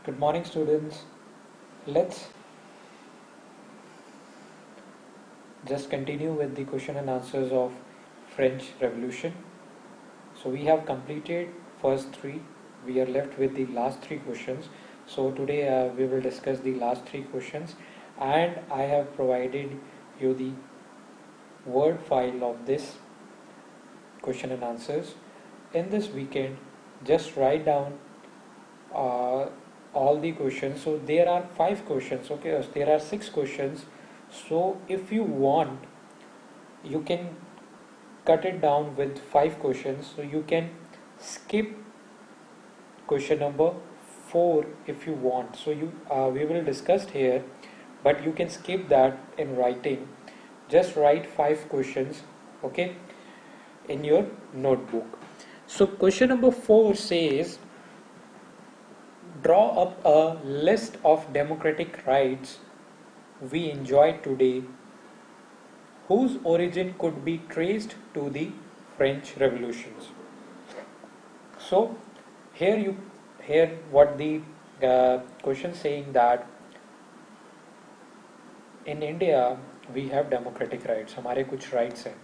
Good morning, students. Let's just continue with the question and answers of French Revolution. So we have completed first three. We are left with the last three questions. So today we will discuss the last three questions, and I have provided you the word file of this question and answers. In this weekend, just write down uh, all the questions. So there are five questions. Okay, there are six questions. So if you want, you can cut it down with five questions. So you can skip question number 4 if you want. So you we will discuss here, but you can skip that in writing. Just write five questions, okay, in your notebook. So question number 4 says, draw up a list of democratic rights we enjoy today whose origin could be traced to the French revolutions. So here you hear what the question saying that in India we have democratic rights, हमारे कुछ rights हैं.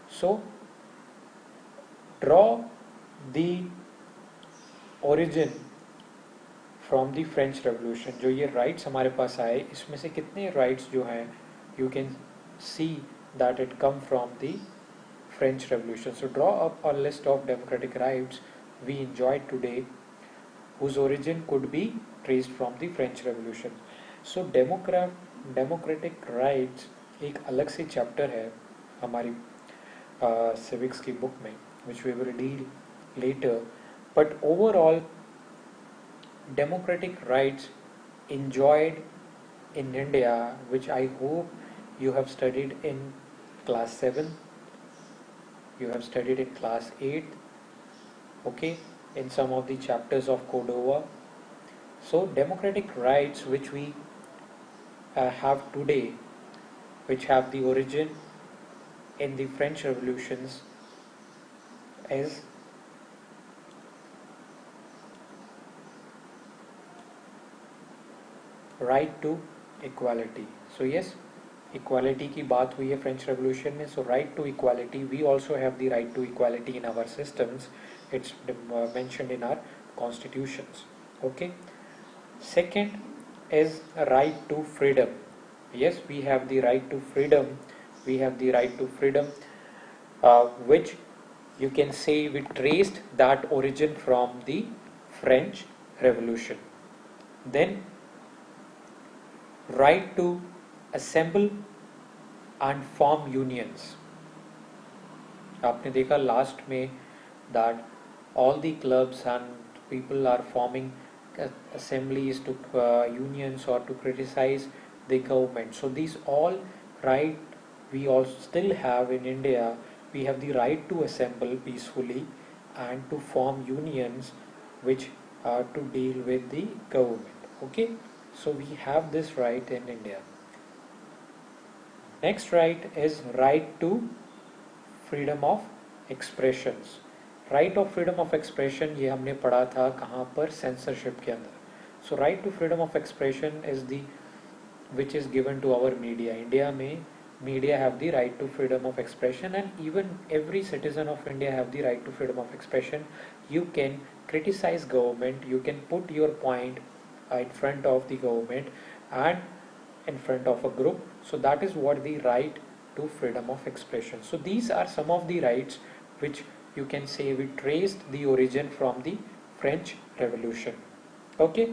So draw the origin from the French Revolution. जो ये rights हमारे पास आए, इसमें से कितने rights जो हैं, you can see that it come from the French Revolution. So draw up a list of democratic rights we enjoy today whose origin could be traced from the French Revolution. So democratic rights एक अलग से chapter है हमारी civics की book में, which we will deal later. But overall, democratic rights enjoyed in India, which I hope you have studied in class 7, you have studied in class 8, okay, in some of the chapters of Cordova. So democratic rights which we have today, which have the origin in the French revolutions, is right to equality. So yes, equality की बात हुई है French Revolution में. So right to equality, we also have the right to equality in our systems. It's mentioned in our constitutions. Okay. Second is right to freedom. Yes, we have the right to freedom. We have the right to freedom, which you can say we traced that origin from the French Revolution. Then right to assemble and form unions. आपने देखा last में that all the clubs and people are forming assemblies to unions or to criticize the government. So these all right we all still have in India. We have the right to assemble peacefully and to form unions which are to deal with the government. Okay, so we have this right in India. Next right is right to freedom of expressions. Right of freedom of expression ये हमने पढ़ा था कहाँ पर, censorship के अंदर. So right to freedom of expression is the which is given to our media. India में media have the right to freedom of expression, and even every citizen of India have the right to freedom of expression. You can criticize government, you can put your point in front of the government and in front of a group. So that is what the right to freedom of expression. So these are some of the rights which you can say we traced the origin from the French Revolution. Okay,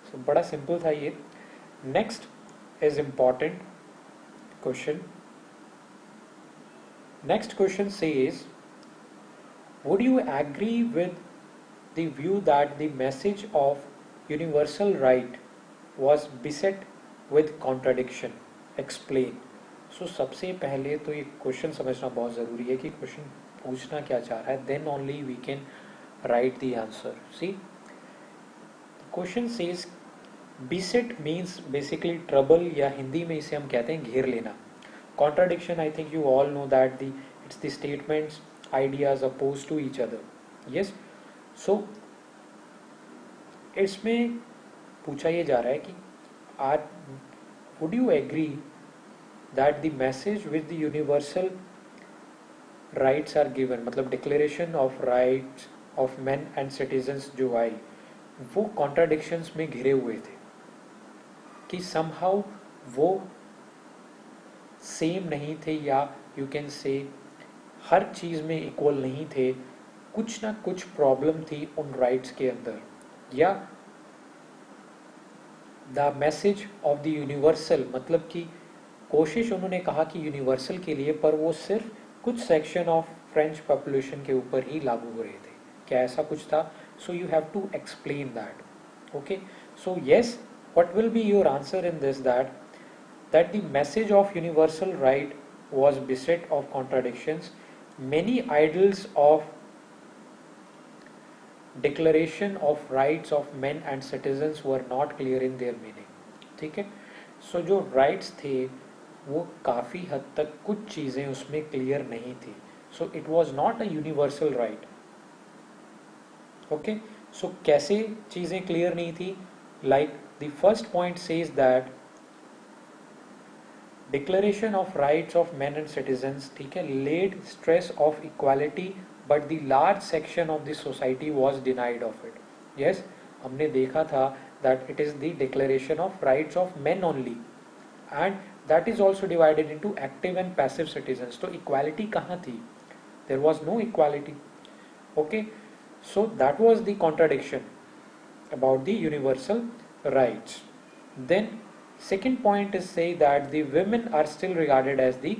so बड़ा simple था ये. Next is important question. Next question says, would you agree with the view that the message of universal right was beset with contradiction? Explain. So सबसे पहले तो ये question समझना बहुत ज़रूरी है कि क्वेश्चन पूछना क्या चाह रहा है, then only we can write the answer. See, the question says beset means basically trouble, या हिंदी में इसे हम कहते हैं घेर लेना. Contradiction, I think you all know that it's the statements, ideas opposed to each other. Yes, so इसमें पूछा ये जा रहा है कि are would you agree that the message with the universal rights are given, मतलब declaration of rights of man and citizens जो I वो कॉन्ट्राडिक्शंस में घिरे हुए थे, कि समहाउ वो सेम नहीं थे, या यू कैन से हर चीज़ में इक्वल नहीं थे, कुछ ना कुछ प्रॉब्लम थी उन राइट्स के अंदर, या the message of the universal, मतलब कि कोशिश उन्होंने कहा कि यूनिवर्सल के लिए, पर वो सिर्फ कुछ सेक्शन ऑफ फ्रेंच पॉपुलेशन के ऊपर ही लागू हो रहे थे, क्या ऐसा कुछ था? So you have to explain that. Okay, so yes, what will be your answer in this, that the message of universal right was beset of contradictions. Many ideals of declaration of rights of men and citizens were not clear in their meaning. ठीक है, सो जो rights थे वो काफ़ी हद तक कुछ चीज़ें उसमें क्लियर नहीं थी, so it was not a universal right. Okay, so कैसे चीज़ें क्लियर नहीं थी? Like the first point says that declaration of rights of men and citizens, ठीक है, laid stress of equality but the large section of the society was denied of it. Yes, हमने देखा था that it is the declaration of rights of men only and that is also divided into active and passive citizens. तो equality कहाँ थी? There was no equality. Okay, so that was the contradiction about the universal rights. Then second point is say that the women are still regarded as the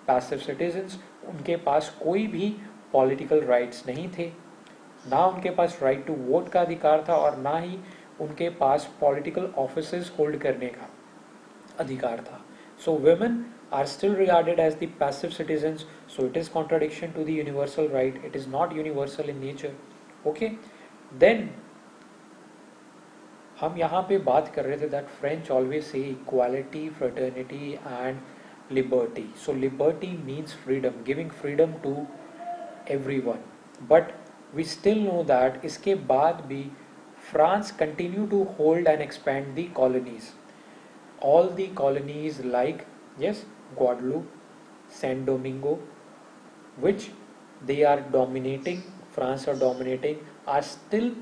passive citizens. उनके पास कोई भी political rights नहीं थे, ना उनके पास right to vote का अधिकार था और ना ही उनके पास political offices hold करने का अधिकार था. So women are still regarded as the passive citizens, so it is contradiction to the universal right. It is not universal in nature. Okay, then हम यहाँ पे बात कर रहे थे that French always say equality, fraternity and liberty. So liberty means freedom, giving freedom to everyone, but we still know that इसके बाद भी France continue to hold and expand the colonies. all the colonies like, yes, Guadeloupe, Saint Domingo, which they are dominating, France are dominating, are still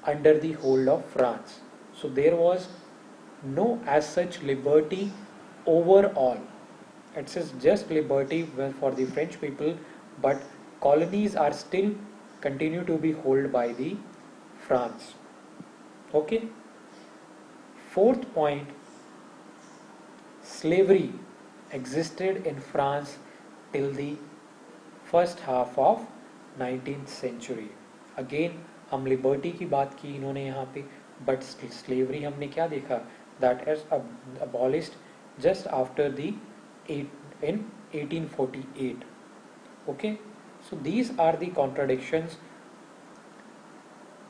under the hold of France. So there was no as such liberty overall. It says just liberty for the French people, but colonies are still continue to be held by the France. Okay. Fourth point, slavery existed in France till the first half of 19th century. Again हम liberty की बात की इन्होंने यहाँ पे, but slavery हमने क्या देखा, that is abolished just after the in 1848. Okay, so these are the contradictions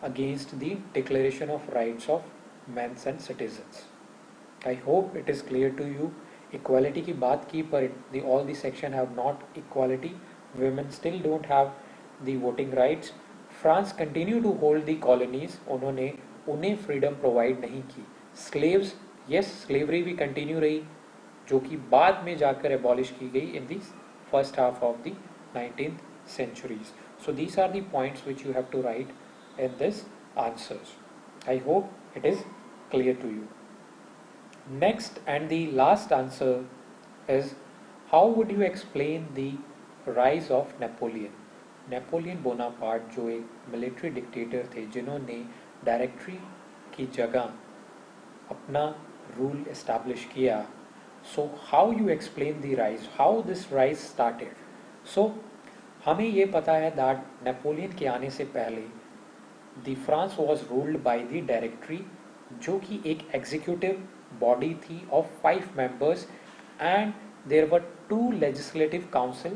against the declaration of rights of men and citizens. I hope it is clear to you. Equality की बात की, पर all the section have not equality. Women still don't have the voting rights. France continue to hold the colonies, उन्होंने उन्हें freedom provide नहीं की. Slaves, yes, slavery भी continue रही, जो कि बाद में जाकर एबॉलिश की गई in the first half of the 19th centuries. So these are the points which you have to write in this answers. I hope it is clear to you. Next and the last answer is, how would you explain the rise of Napoleon? Napoleon Bonaparte जो एक military dictator थे, जिन्होंने directory की जगह अपना rule establish किया. So how you explain the rise, how this rise started? So हमें ये पता है दैट नेपोलियन के आने से पहले the France was ruled by the directory, जो कि एक एग्जीक्यूटिव बॉडी थी of 5 members and there were 2 legislative council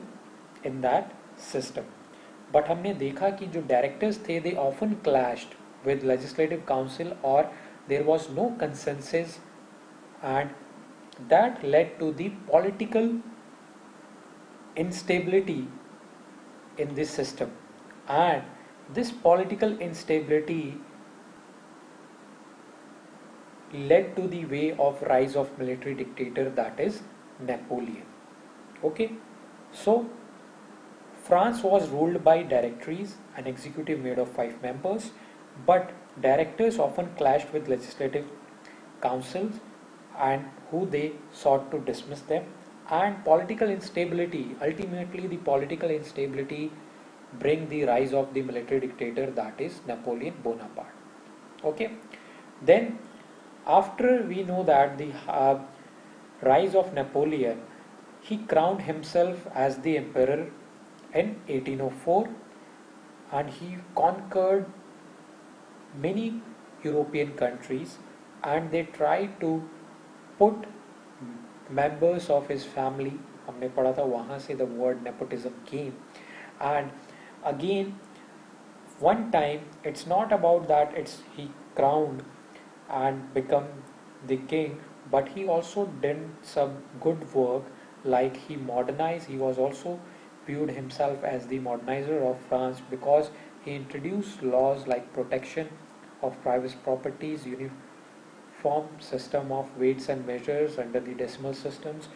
in that system. But हमने देखा कि जो डायरेक्टर्स थे they often clashed with legislative council और there was no consensus and that led to the political instability in this system, and this political instability led to the way of rise of military dictator, that is Napoleon. Okay, so France was ruled by directories, an executive made of 5 members, but directors often clashed with legislative councils and who they sought to dismiss them. And political instability, ultimately the political instability bring the rise of the military dictator, that is Napoleon Bonaparte. Okay, then after we know that the rise of Napoleon, he crowned himself as the emperor in 1804 and he conquered many European countries and they tried to put members of his family, हमने पढ़ा था वहाँ से the word nepotism came. And again, one time, it's not about that it's he crowned and become the king, but he also did some good work, like he modernized. He was also viewed himself as the modernizer of France because he introduced laws like protection of private properties, uniform system of weights and measures under the decimal systems,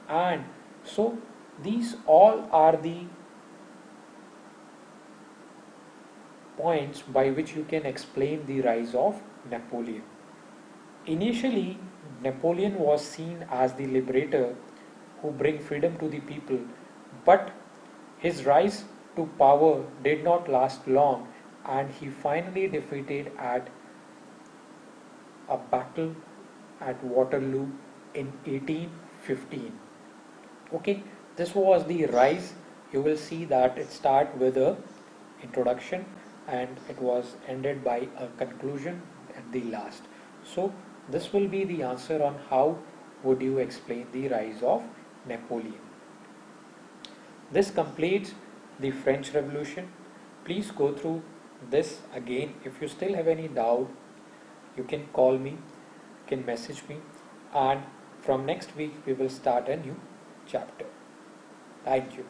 and so these all are the points by which you can explain the rise of Napoleon. Initially, Napoleon was seen as the liberator who bring freedom to the people, but his rise to power did not last long and he finally defeated at a battle at Waterloo in 1815. Okay, this was the rise. You will see that it started with a introduction and it was ended by a conclusion at the last. So this will be the answer on how would you explain the rise of Napoleon. This completes the French Revolution. Please go through this again. If you still have any doubt, you can call me, you can message me, and from next week we will start a new chapter. Thank you.